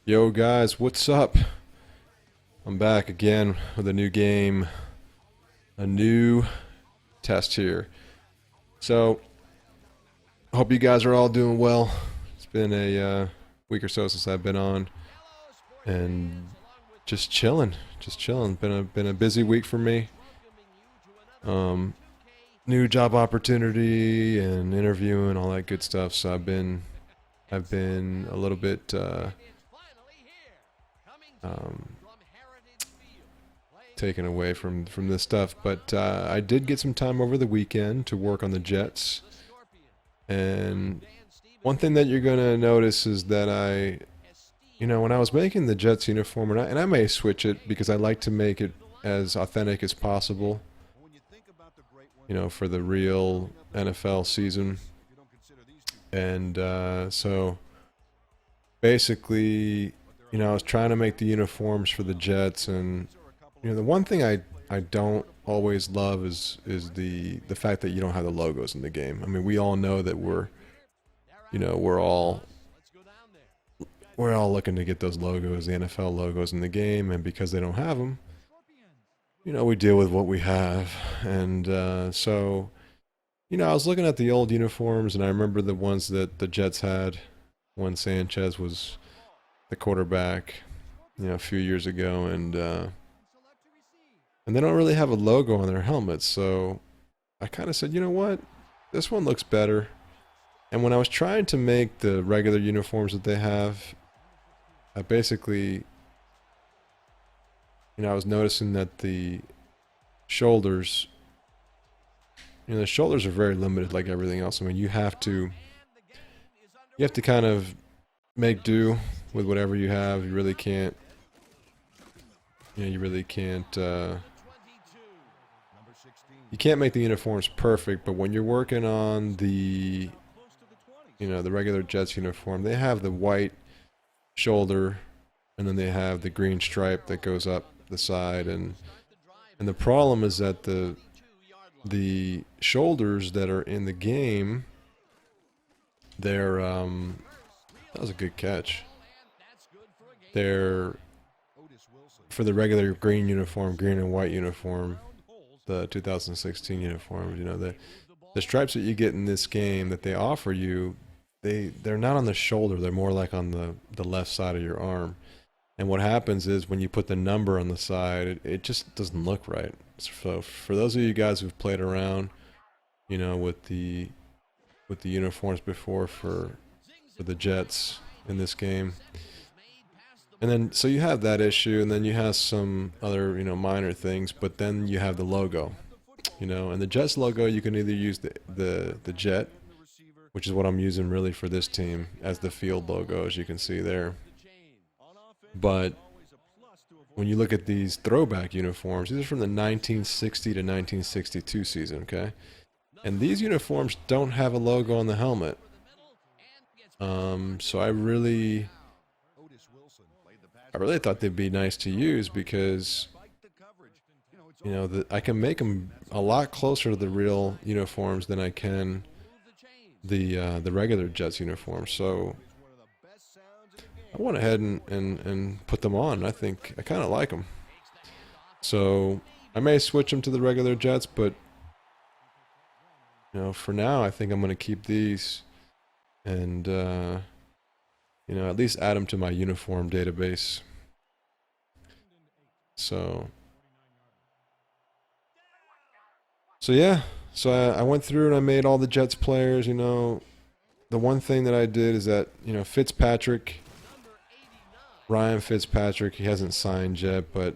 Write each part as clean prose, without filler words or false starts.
Yo guys, what's up? I'm back again with a new game, a new test here. So, hope you guys are all doing well. It's been a week or so since I've been on, and just chilling, just chilling. Been a busy week for me. Um, New job opportunity and interviewing, all that good stuff. So I've been a little bit um, taken away from this stuff, but I did get some time over the weekend to work on the Jets. And one thing that you're gonna notice is that when I was making the Jets uniform, and I may switch it because I like to make it as authentic as possible, for the real NFL season. And so basically, I was trying to make the uniforms for the Jets, and the one thing I don't always love is the fact that you don't have the logos in the game. I mean, we all know that we're all looking to get those logos, the NFL logos in the game, and because they don't have them, we deal with what we have. And so I was looking at the old uniforms, and I remember the ones that the Jets had when Sanchez was the quarterback, a few years ago, and they don't really have a logo on their helmets. So I kind of said, you know what, this one looks better. And when I was trying to make the regular uniforms that they have, I basically, I was noticing that the shoulders, the shoulders are very limited, like everything else. I mean, you have to kind of make do with whatever you have. You really can't, you can't make the uniforms perfect. But when you're working on the regular Jets uniform, they have the white shoulder, and then they have the green stripe that goes up the side, and the problem is that the shoulders that are in the game, they're that was a good catch. They're for the regular green and white uniform, the 2016 uniforms. The stripes that you get in this game that they offer you, they're not on the shoulder. They're more like on the left side of your arm. And what happens is when you put the number on the side, it just doesn't look right. So for those of you guys who've played around, with the uniforms before for the Jets in this game, and then so you have that issue, and then you have some other minor things, but then you have the logo, and the Jets logo, you can either use the jet, which is what I'm using really for this team, as the field logo, as you can see there. But when you look at these throwback uniforms, these are from the 1960 to 1962 season, okay? And these uniforms don't have a logo on the helmet. So I really thought they'd be nice to use because, I can make them a lot closer to the real uniforms than I can the regular Jets uniforms. So I went ahead and put them on. I think I kind of like them. So I may switch them to the regular Jets, but for now, I think I'm going to keep these and at least add them to my uniform database. So yeah. So I went through and I made all the Jets players. The one thing that I did is that Ryan Fitzpatrick, he hasn't signed yet, but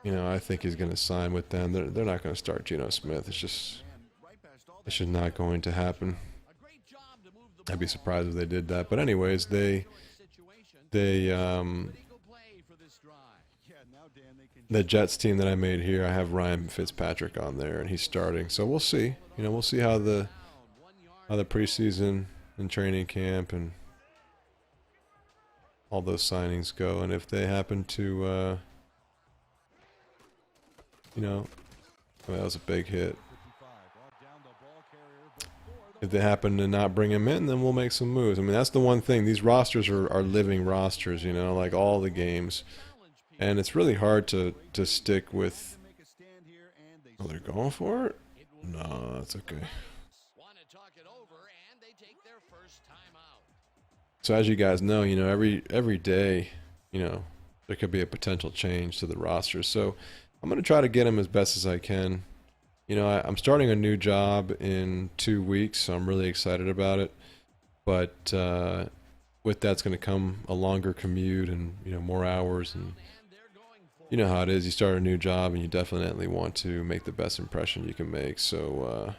I think he's going to sign with them. They're not going to start Geno Smith. It's just not going to happen. I'd be surprised if they did that. But anyways, the Jets team that I made here, I have Ryan Fitzpatrick on there, and he's starting. So we'll see. We'll see how the preseason and training camp and all those signings go, and if they happen to, that was a big hit. if they happen to not bring him in, then we'll make some moves. I mean, that's the one thing. These rosters are living rosters, you know, like all the games. And it's really hard to stick with... Oh, they're going for it? No, that's okay. So as you guys know, you know, every day, you know, there could be a potential change to the roster. So I'm going to try to get him as best as I can. You know, I'm starting a new job in 2 weeks, so I'm really excited about it. But with that's going to come a longer commute and, you know, more hours. And you know how it is. You start a new job and you definitely want to make the best impression you can make. So,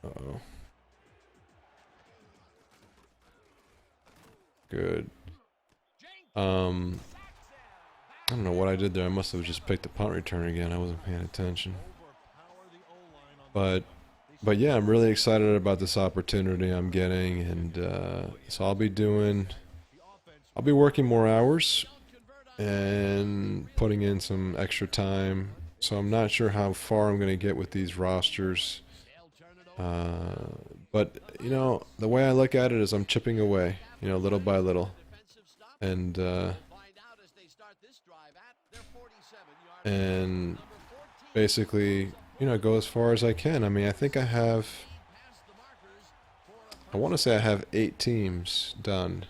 uh-oh. Good. I don't know what I did there. I must have just picked the punt return again. I wasn't paying attention. But yeah, I'm really excited about this opportunity I'm getting, and so I'll be working more hours and putting in some extra time. So I'm not sure how far I'm going to get with these rosters. But you know, the way I look at it is I'm chipping away, you know, little by little. And basically, you know, go as far as I can. I mean, I think I want to say I have 8 teams done.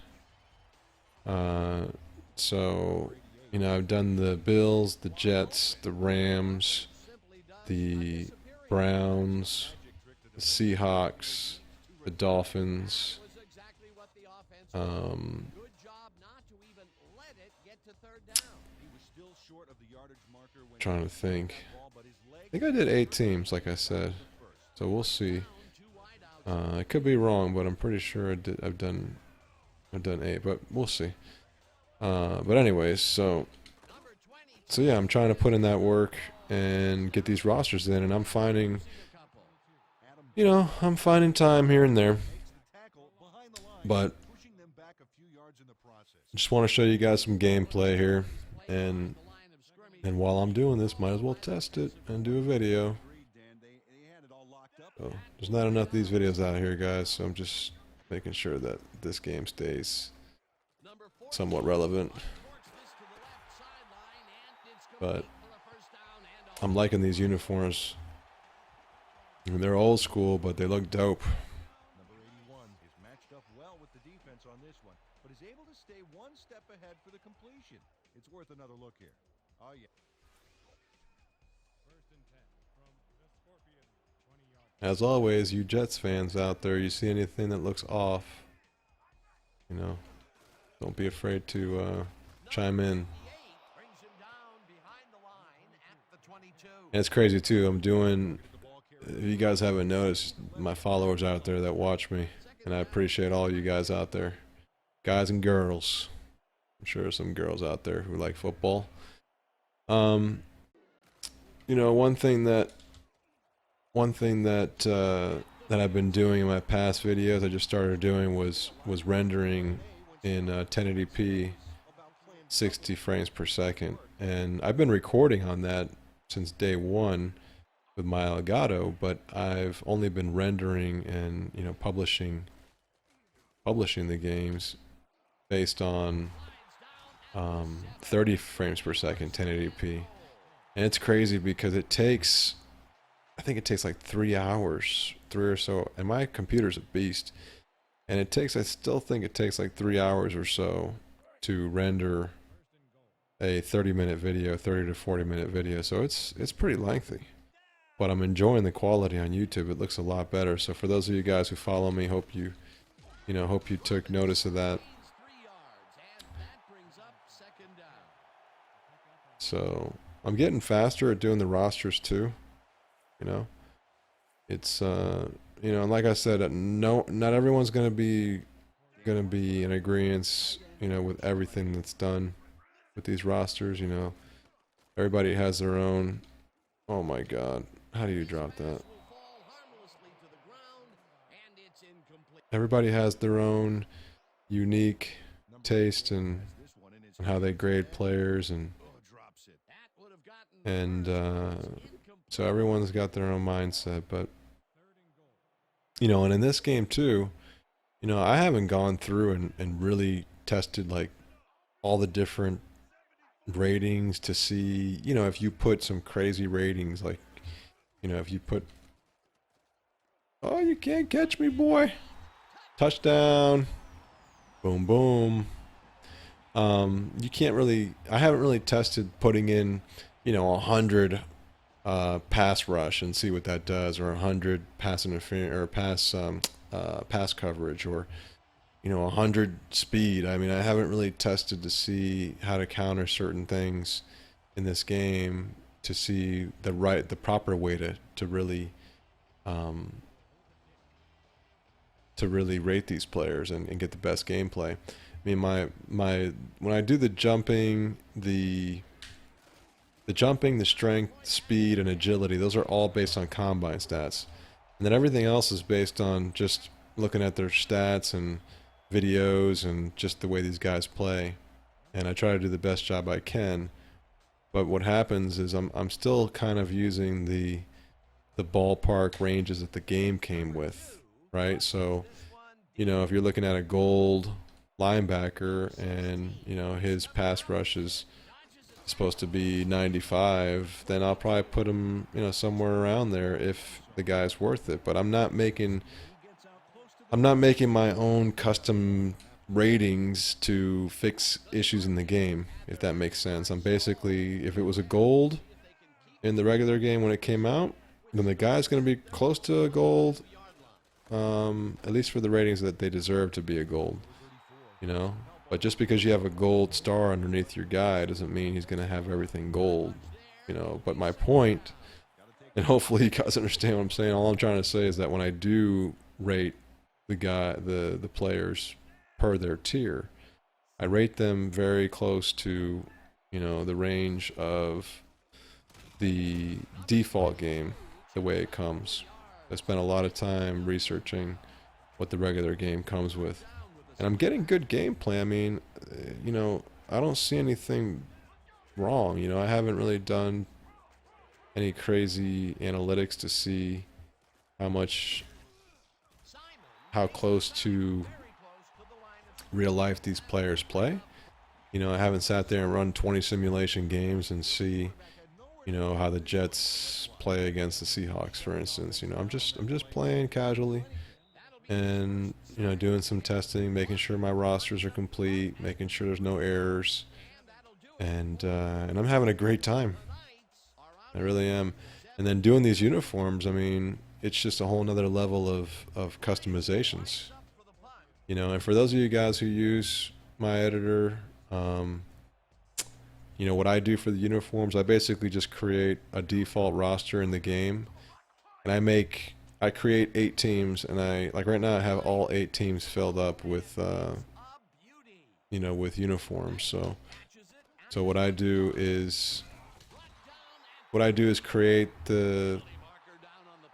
So, you know, I've done the Bills, the Jets, the Rams, the Browns, the Seahawks, the Dolphins. Trying to think. I think I did 8 teams, like I said. So we'll see. I could be wrong, but I'm pretty sure I've done 8, but we'll see. But anyways, so yeah, I'm trying to put in that work and get these rosters in, and I'm finding, you know, I'm finding time here and there. But I just want to show you guys some gameplay here, and while I'm doing this, might as well test it and do a video. So, there's not enough of these videos out here, guys, so I'm just making sure that this game stays somewhat relevant. But I'm liking these uniforms. I mean, they're old school, but they look dope. Number 81 is matched up well with the defense on this one, but is able to stay one step ahead for the completion. It's worth another look here. Oh, yeah. As always, you Jets fans out there, you see anything that looks off, you know, don't be afraid to chime in. And it's crazy too. I'm doing, if you guys haven't noticed, my followers out there that watch me, and I appreciate all you guys out there, guys and girls. I'm sure there's some girls out there who like football. You know, one thing that that I've been doing in my past videos, I just started doing was rendering in 1080p 60 frames per second, and I've been recording on that since day one with my Elgato, but I've only been rendering and, you know, publishing the games based on 30 frames per second 1080p. And it's crazy because I think it takes like 3 hours, 3 or so, and my computer's a beast. And I still think it takes like 3 hours or so to render a 30-minute video, 30 to 40-minute video. So it's pretty lengthy. But I'm enjoying the quality on YouTube. It looks a lot better. So for those of you guys who follow me, hope you took notice of that. So I'm getting faster at doing the rosters too. You know, it's you know, like I said, not everyone's gonna be in agreement, you know, with everything that's done with these rosters. You know, everybody has their own. Oh my God, how do you drop that? Everybody has their own unique taste and how they grade players and So everyone's got their own mindset, but you know, and in this game too, you know, I haven't gone through and really tested like all the different ratings to see, you know, if you put some crazy ratings, like, you know, if you put, oh, you can't catch me, boy, touchdown, boom, boom. You can't really, I haven't really tested putting in, you know, 100 pass rush and see what that does, or 100 pass interference or pass coverage, or you know 100 speed. I mean, I haven't really tested to see how to counter certain things in this game to see the proper way um, to really rate these players and get the best gameplay. I mean, my when I do the jumping, the strength, speed, and agility, those are all based on combine stats. And then everything else is based on just looking at their stats and videos and just the way these guys play. And I try to do the best job I can. But what happens is I'm still kind of using the ballpark ranges that the game came with, right? So, you know, if you're looking at a gold linebacker and, you know, his pass rush is supposed to be 95, then I'll probably put him, you know, somewhere around there if the guy's worth it. But I'm not making my own custom ratings to fix issues in the game, if that makes sense. I'm basically, if it was a gold in the regular game when it came out, then the guy's going to be close to a gold, at least for the ratings that they deserve to be a gold, you know? But just because you have a gold star underneath your guy doesn't mean he's going to have everything gold, you know? But my point, and hopefully you guys understand what I'm saying, all I'm trying to say is that when I do rate the players per their tier, I rate them very close to, you know, the range of the default game, the way it comes. I spent a lot of time researching what the regular game comes with. And I'm getting good gameplay. I mean, you know, I don't see anything wrong. You know, I haven't really done any crazy analytics to see how much, how close to real life these players play. You know, I haven't sat there and run 20 simulation games and see, you know, how the Jets play against the Seahawks, for instance. You know, I'm just playing casually and, you know, doing some testing, making sure my rosters are complete, making sure there's no errors, and I'm having a great time. I really am. And then doing these uniforms, I mean, it's just a whole nother level of customizations. You know, and for those of you guys who use my editor, you know, what I do for the uniforms, I basically just create a default roster in the game, and I create 8 teams, and like right now I have all 8 teams filled up with, you know, with uniforms. So what I do is I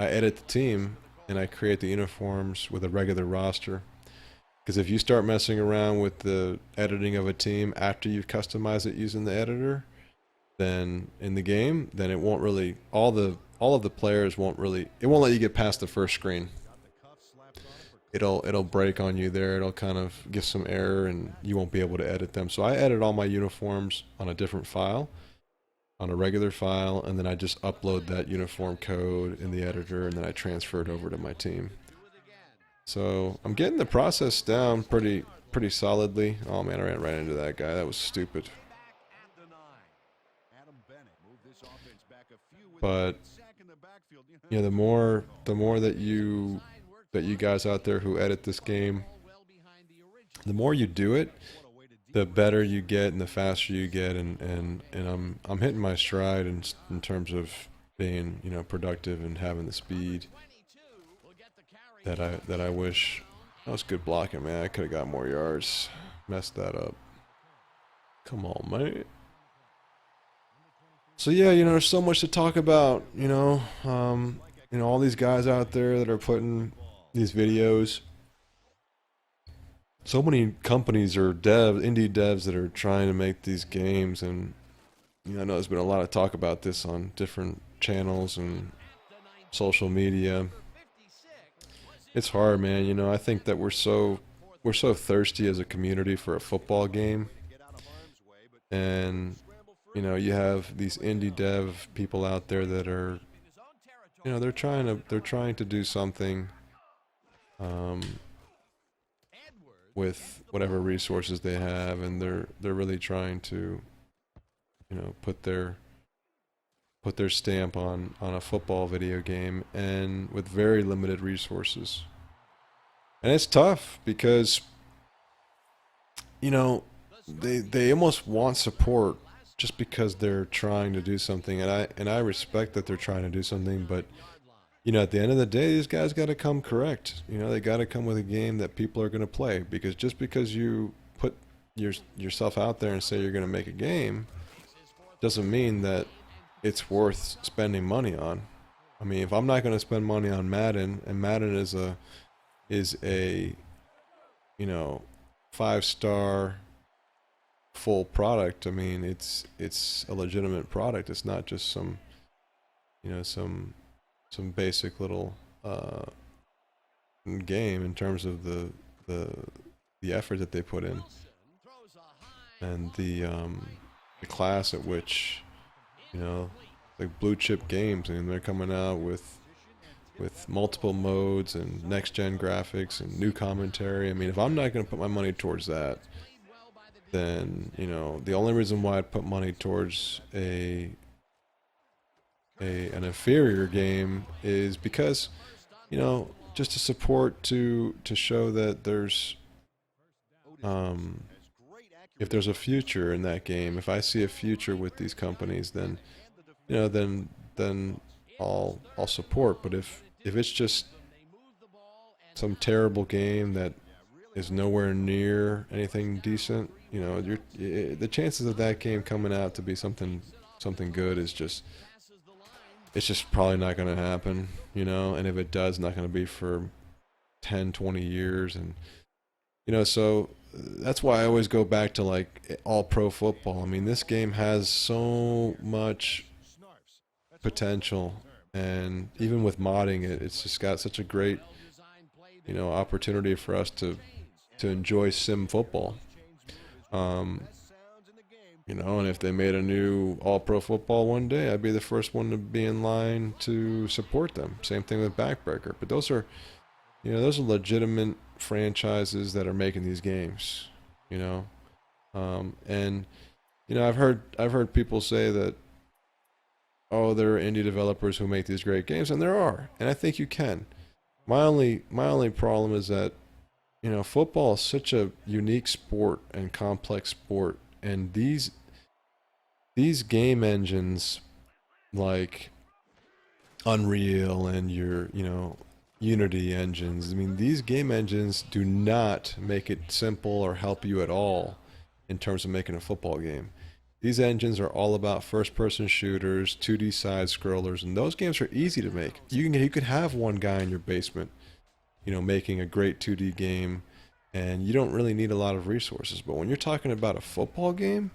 edit the team and I create the uniforms with a regular roster. Because if you start messing around with the editing of a team after you've customized it using the editor, then in the game, then it won't really, all of the players won't really, it won't let you get past the first screen. It'll break on you there. It'll kind of give some error and you won't be able to edit them. So I edit all my uniforms on a different file, on a regular file, and then I just upload that uniform code in the editor, and then I transfer it over to my team. So I'm getting the process down pretty solidly. Oh man, I ran right into that guy. That was stupid. But you know, the more that you guys out there who edit this game, the more you do it, the better you get and the faster you get, and I'm hitting my stride in terms of being, you know, productive and having the speed that I wish. That was good blocking, man. I could have got more yards. Messed that up. Come on, mate. So yeah, you know, there's so much to talk about. You know, all these guys out there that are putting these videos. So many companies or indie devs that are trying to make these games, and you know, I know there's been a lot of talk about this on different channels and social media. It's hard, man. You know, I think that we're so thirsty as a community for a football game, and you know, you have these indie dev people out there that are, you know, they're trying to do something um, with whatever resources they have, and they're really trying to, you know, put their stamp on a football video game, and with very limited resources. And it's tough because, you know, they almost want support just because they're trying to do something, and I respect that they're trying to do something, but you know, at the end of the day, these guys got to come correct. You know, they got to come with a game that people are going to play, because just because you put yourself out there and say you're going to make a game doesn't mean that it's worth spending money on. I mean, if I'm not going to spend money on Madden, and Madden is a you know, 5-star full product. I mean, it's a legitimate product. It's not just some, you know, some basic little game in terms of the the effort that they put in, and the class at which, you know, like blue chip games, and they're coming out with multiple modes and next gen graphics and new commentary. I mean, if I'm not going to put my money towards that, then, you know, the only reason why I'd put money towards an inferior game is because, you know, just to support, to show that there's if there's a future in that game. If I see a future with these companies, then, you know, then I'll support. But if it's just some terrible game that is nowhere near anything decent, you know, the chances of that game coming out to be something good is just, it's just probably not going to happen, you know. And if it does, not going to be for 10, 20 years. And, you know, so that's why I always go back to like all pro football. I mean, this game has so much potential, and even with modding it, it's just got such a great, you know, opportunity for us to enjoy sim football. Um, you know, and if they made a new all pro football one day, I'd be the first one to be in line to support them. Same thing with Backbreaker. But those are, you know, those are legitimate franchises that are making these games, you know. And you know, I've heard people say that, oh, there are indie developers who make these great games, and there are, and I think you can. My only problem is that, you know, football is such a unique sport and complex sport, and these game engines like Unreal and your, you know, Unity engines. I mean, these game engines do not make it simple or help you at all in terms of making a football game. These engines are all about first-person shooters, 2D side scrollers, and those games are easy to make. You could have one guy in your basement, you know, making a great 2D game, and you don't really need a lot of resources. But when you're talking about a football game,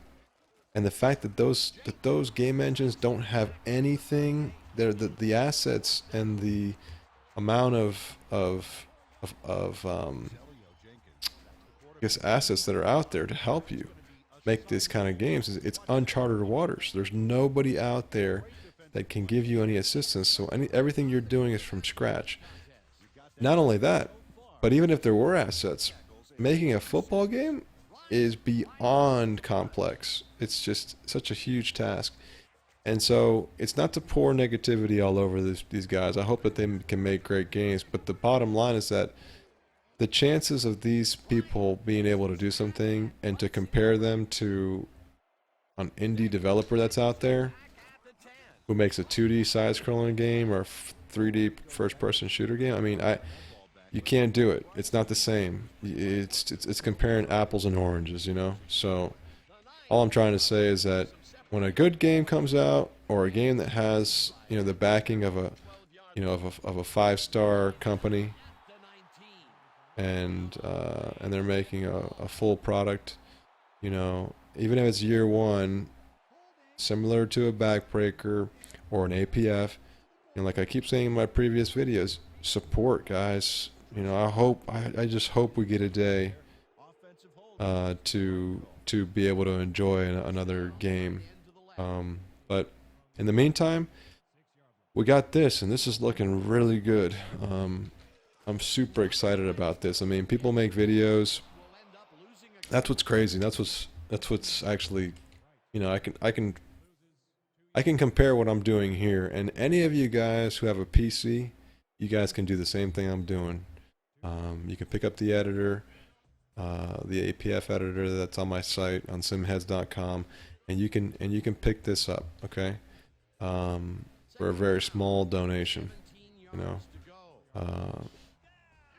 and the fact that those game engines don't have anything, they're the assets and the amount of I guess assets that are out there to help you make this kind of games, it's uncharted waters. There's nobody out there that can give you any assistance. So everything you're doing is from scratch. Not only that, but even if there were assets, making a football game is beyond complex. It's just such a huge task. And so it's not to pour negativity all over these guys. I hope that they can make great games. But the bottom line is that the chances of these people being able to do something, and to compare them to an indie developer that's out there who makes a 2D side-scrolling game or 3D first-person shooter game, I mean, you can't do it. It's not the same. It's comparing apples and oranges, you know. So all I'm trying to say is that when a good game comes out, or a game that has, you know, the backing of a, you know, of a 5-star company, and they're making a full product, you know, even if it's year one, similar to a Backbreaker, or an APF. And like I keep saying in my previous videos, support, guys. You know, I just hope we get a day to be able to enjoy another game. But in the meantime, we got this, and this is looking really good. I'm super excited about this. I mean, people make videos. That's what's crazy. That's what's actually, you know, I can compare what I'm doing here, and any of you guys who have a PC, you guys can do the same thing I'm doing. You can pick up the editor, the APF editor that's on my site on simheads.com, and you can pick this up, okay? For a very small donation, you know,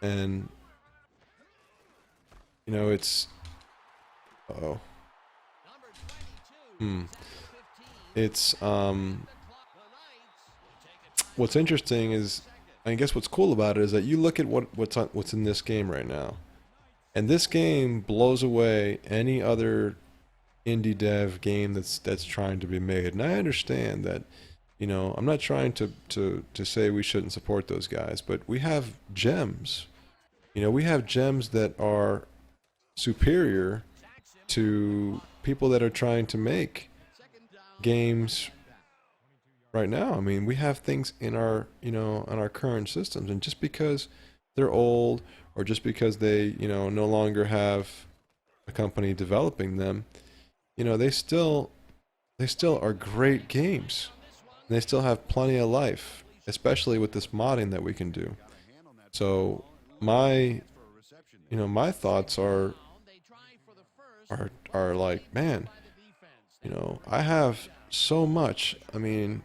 and you know it's oh, it's what's interesting is, I guess what's cool about it is that you look at what's in this game right now, and this game blows away any other indie dev game that's trying to be made. And I understand that, you know, I'm not trying to say we shouldn't support those guys, but we have gems. You know, we have gems that are superior to people that are trying to make games right now. I mean, we have things in our, you know, on our current systems, and just because they're old, or just because they, you know, no longer have a company developing them, you know, they still are great games. And they still have plenty of life, especially with this modding that we can do. So my, you know, my thoughts are like, man, you know, I have so much. I mean,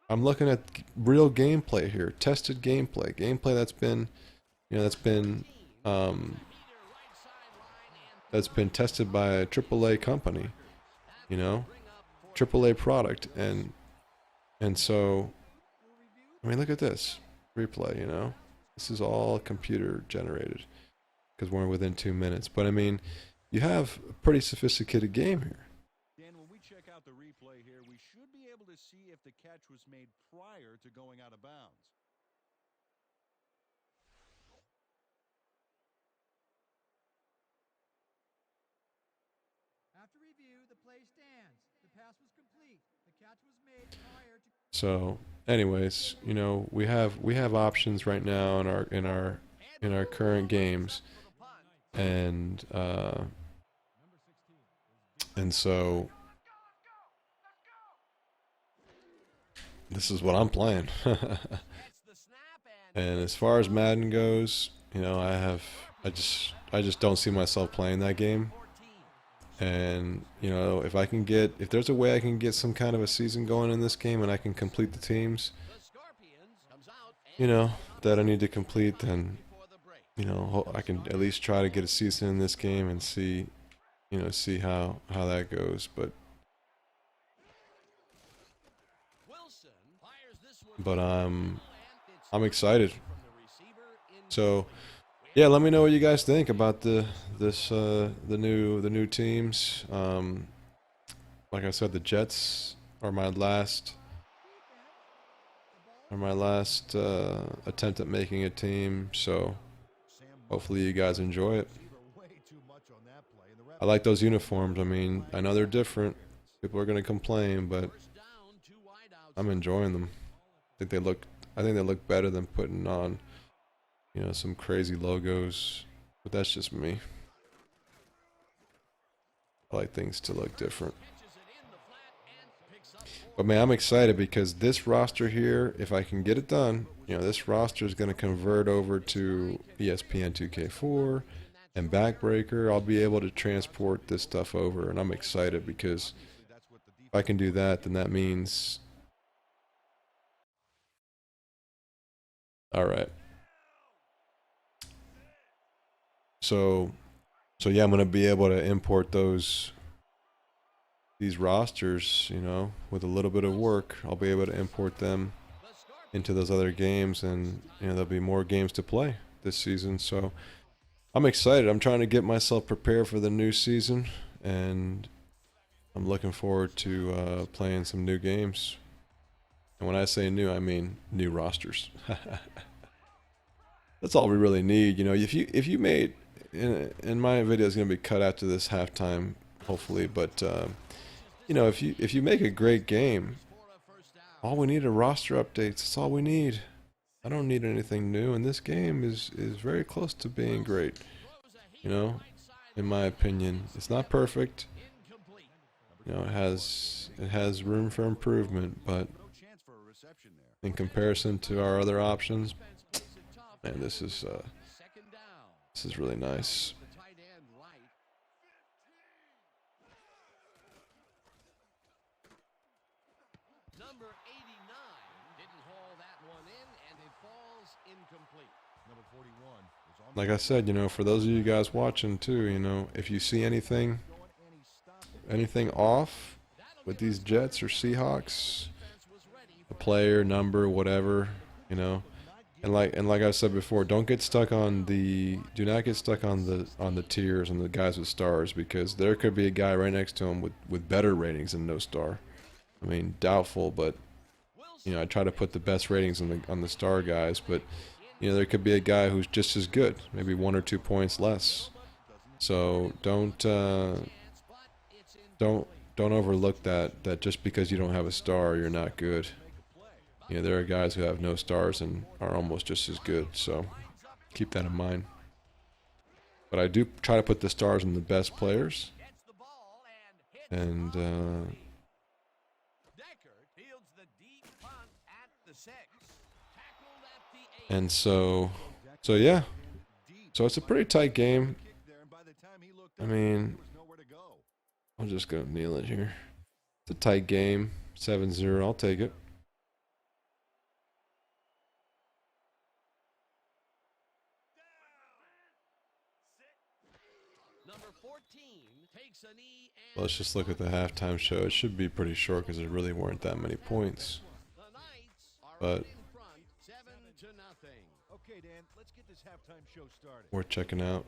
I'm looking at real gameplay here, tested gameplay that's been, you know, um, that's been tested by a AAA company, you know, AAA product, and so, I mean, look at this replay. You know, this is all computer generated because we're within 2 minutes. But I mean, you have a pretty sophisticated game here. Dan, when we check out the replay here, we should be able to see if the catch was made prior to going out of bounds. After review, the play stands. The pass was complete. The catch was made prior to. So, anyways, you know, we have options right now in our current games, and so this is what I'm playing. And as far as Madden goes, you know, I just don't see myself playing that game. And, you know, if there's a way I can get some kind of a season going in this game and I can complete the teams, you know, that I need to complete, then, you know, I can at least try to get a season in this game and see, you know, see how that goes. But I'm excited. So, yeah, let me know what you guys think about the new teams. Like I said, the Jets are my last attempt at making a team. So hopefully you guys enjoy it. I like those uniforms. I mean, I know they're different. People are gonna complain, but I'm enjoying them. I think they look better than putting on, you know, some crazy logos, but that's just me. I like things to look different. But man, I'm excited because this roster here, if I can get it done, you know, this roster is going to convert over to ESPN 2K4 and Backbreaker. I'll be able to transport this stuff over, and I'm excited because if I can do that, then that means... All right. So yeah, I'm gonna be able to import these rosters, you know, with a little bit of work. I'll be able to import them into those other games, and you know, there'll be more games to play this season. So I'm excited. I'm trying to get myself prepared for the new season, and I'm looking forward to playing some new games. And when I say new, I mean new rosters. That's all we really need. You know, if you made, and my video is gonna be cut after this halftime, hopefully. But you know, if you make a great game, all we need are roster updates. That's all we need. I don't need anything new, and this game is very close to being great. You know, in my opinion, it's not perfect. You know, it has room for improvement, but in comparison to our other options, man, this is really nice. Number 89 didn't haul that one in, and it falls incomplete. Number 41 is on. Like I said, you know, for those of you guys watching too, you know, if you see anything off with these Jets or Seahawks, a player, number, whatever, you know, and like I said before, do not get stuck on the tiers and the guys with stars, because there could be a guy right next to him with better ratings than no star. I mean, doubtful, but you know, I try to put the best ratings on the star guys, but you know, there could be a guy who's just as good, maybe 1 or 2 points less. So don't overlook that just because you don't have a star, you're not good. You know, there are guys who have no stars and are almost just as good, so keep that in mind. But I do try to put the stars in the best players, and so yeah, so it's a pretty tight game. I mean, I'm just gonna kneel it here. It's a tight game, 7-0. I'll take it. Let's just look at the halftime show. It should be pretty short because there really weren't that many points. But Okay, Dan, let's get this halftime show started. worth checking out.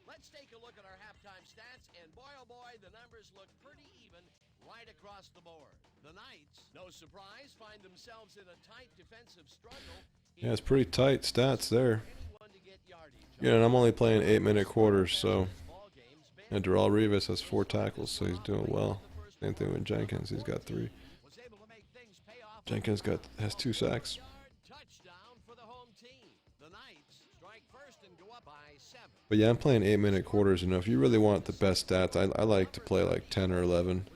Let's take a look at our halftime stats, and boy, oh boy, the numbers look pretty even right across the board. The Knights, no surprise, find themselves in a tight defensive struggle. Yeah, it's pretty tight stats there. Yeah, and I'm only playing 8-minute quarters, so. And Darrell Rivas has 4 tackles, so he's doing well. Same thing with Jenkins, he's got 3. Jenkins has 2 sacks. But yeah, I'm playing 8-minute quarters. You know, if you really want the best stats, I like to play like 10 or 11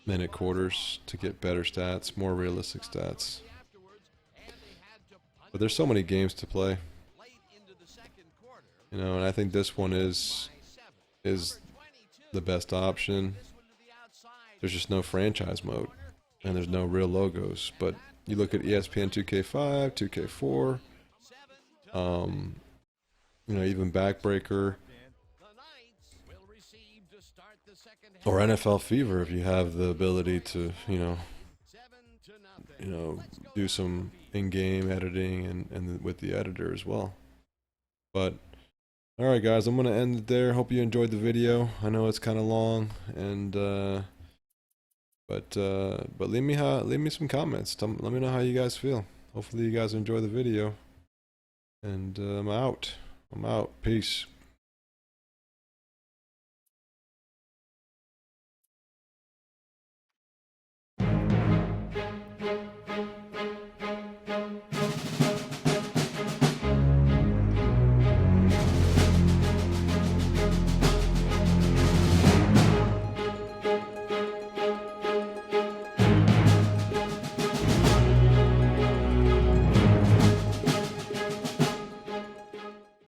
minute quarters to get better stats, more realistic stats. But there's so many games to play, you know, and I think this one is the best option. There's just no franchise mode, and there's no real logos. But you look at ESPN 2K5, 2K4, you know, even Backbreaker, or NFL Fever if you have the ability to, you know, do some in-game editing and with the editor as well. But alright guys, I'm gonna end it there. Hope you enjoyed the video. I know it's kind of long, and but leave me some comments. Let me know how you guys feel. Hopefully you guys enjoy the video. And I'm out. Peace.